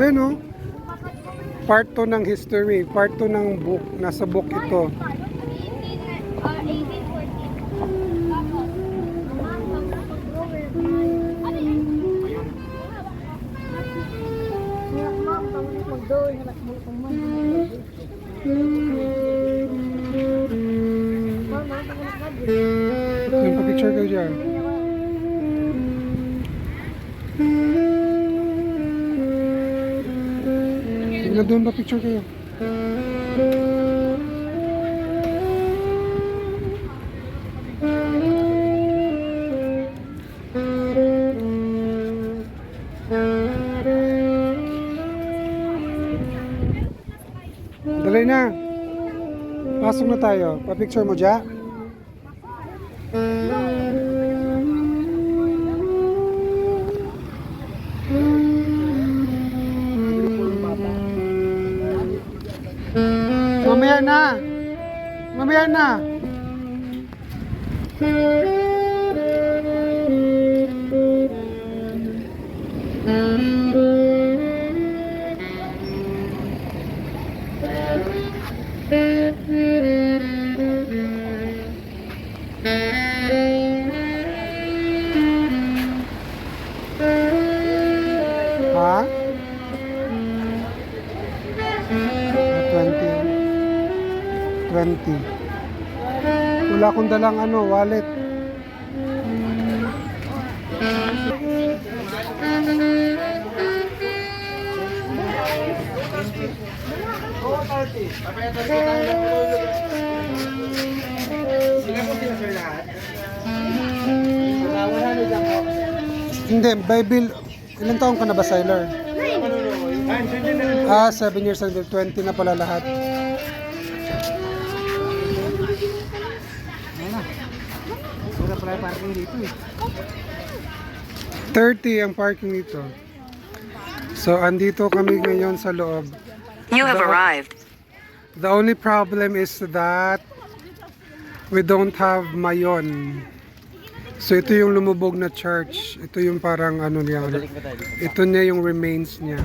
Eh no? Part 2 ng history, part 2 ng book, nasa book ito. 1814. Yung pa-picture kayo dyan. Sige na doon, pa-picture kayo. Dali na. Pasok na tayo. Pa-picture mo dyan. Mamaya na. Mamaya na. Ha? 20. Wala akong dalang wallet. Hindi, Bible. Ilang taon ka na ba, Sailor? 7 years and 20 na pala lahat. Wala pala parking dito eh. 30 ang parking dito. So, andito kami ngayon sa loob. You have arrived. The only problem is that we don't have mayon. So, ito yung lumubog na church. Ito yung parang niya. Ito niya yung remains niya.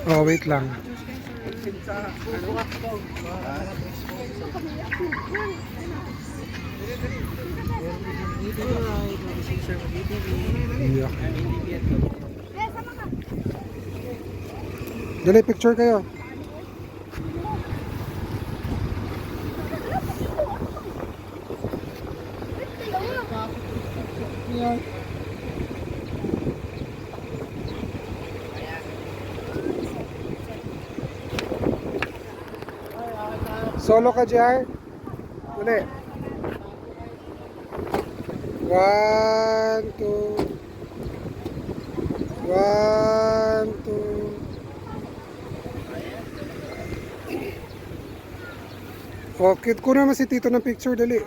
Oh, wait lang. Iyak. Dali, picture kayo. Solo ka, JR? Dali. 1, 2. 1, 2. Okay, kuha naman si Tito ng picture, dali.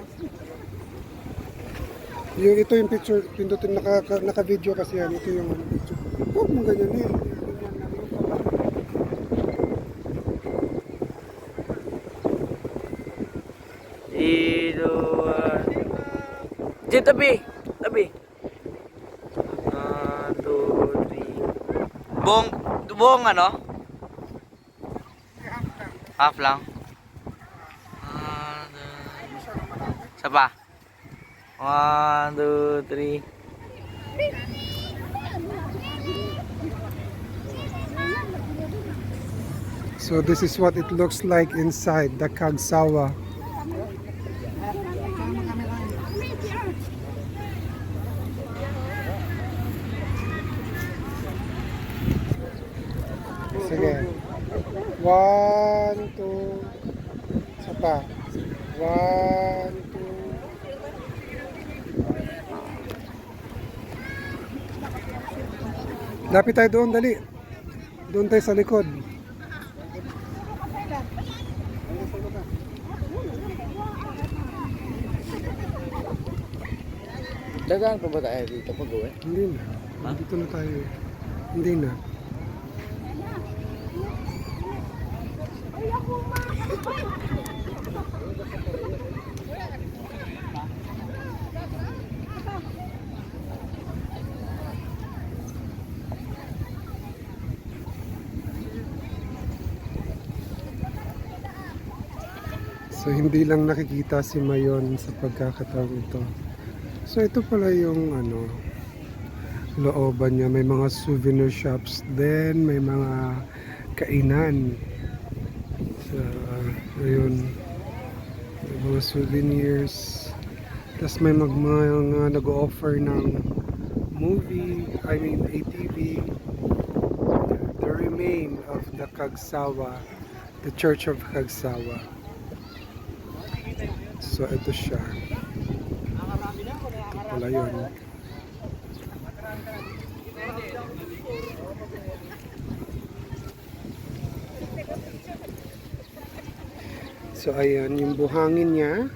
Ito yung picture, pindutin, naka-video kasi yan. Ito yung picture. Huwag mong ganyan eh. Diyan, tabi. Tabi. 1, 2, 3. Buong ano? Half lang. Isa pa. 1, 2, 3. So this is what it looks like inside the Kagsawa. Sige. 1, 2. Isa pa. 1, 2. Lapit tayo doon, dali. Doon tayo sa likod. Dagaan pa ba tayo dito pag-uwi? Hindi na. Ha? Dito na tayo. Hindi na. So hindi lang nakikita si Mayon sa pagkakataong ito. So ito pala yung ano, looban niya. May mga souvenir shops din, may mga kainan. So ayun, may mga souvenirs. Tapos may mga nag-o-offer ng movie, I mean ATV. The remain of the Kagsawa, the Church of Kagsawa. So ito siya. Ito pala yun. So ayan, yung buhangin niya.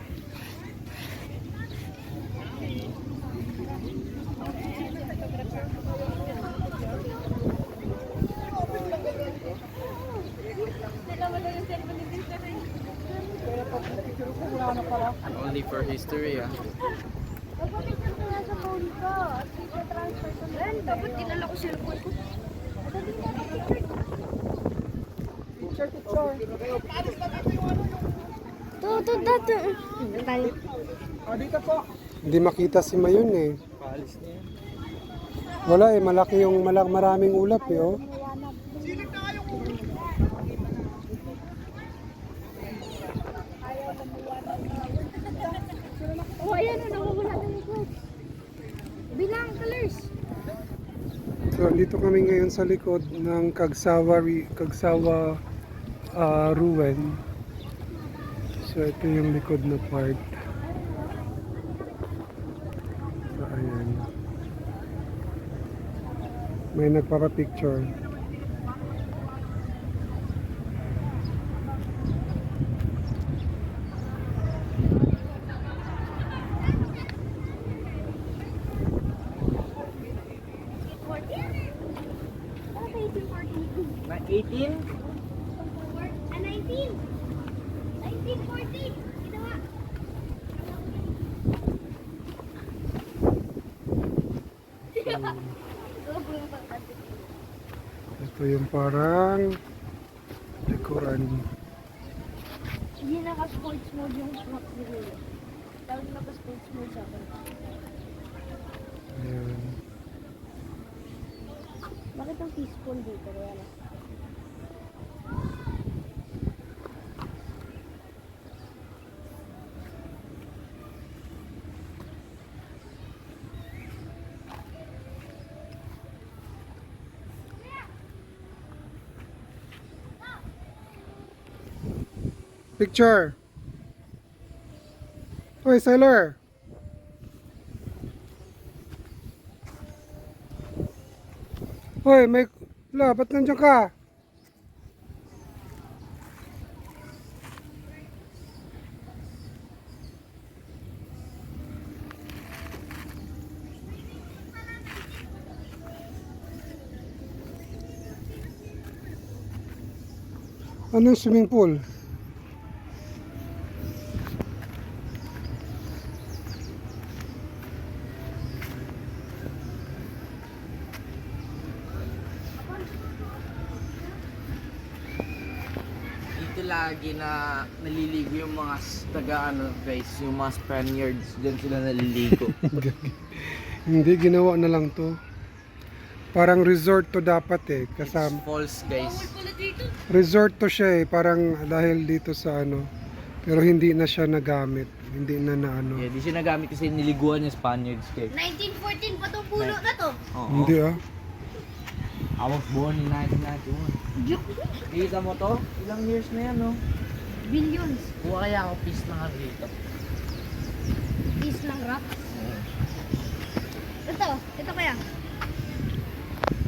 Only for history, ah. Dapat dinala ko cellphone ko. To, dati. Tayo. Hindi makita si Mayon eh. Paalis niya yan. Wala eh, malaki yung maraming ulap eh oh. Oh, ayan o, nawawala na yung clothes. Bilang colors. So dito kami ngayon sa likod ng Kagsawa Ruin. So ito yung likod na part. So ayan. May nagpapapicture. Na 18? 19. 1940. Ginawa. Ito yung parang likuran. Hindi naka-sports mode yung smoke ni Kuya. Tawag naka-sports mode sa akin. Ayan. Bakit ang peaceful dito? Kaya lang. Picture. Hoy, sailor. Hoy, may... La, ba't nandiyan ka? Anong swimming pool? Dito lagi na naliligo yung mga guys, yung mga Spaniards, dyan sila naliligo. Hindi, ginawa na lang to. Parang resort to dapat eh. It's Kasama. false, guys. Resort to siya eh. Parang dahil dito sa ano. Pero hindi na siya nagamit. Hindi na ano. Yeah, di siya nagamit kasi niliguan yung Spaniards, guys. 1914 pa tong puno na to. Oo. Hindi ah. I was born in 1991. Kita mo to? Ilang years na yan, no? Billions. Kuha kaya ako piece na nga dito. Piece ng rock. Ito kaya.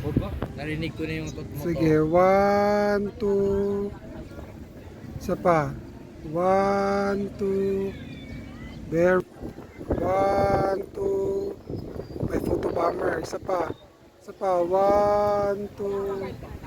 Huwag ba? Narinig ko na yung tot mo Sige, 1, 2. Isa pa. 1, 2. There. 1, 2. May photo bomber. Isa pa. Isa pa. 1, 2.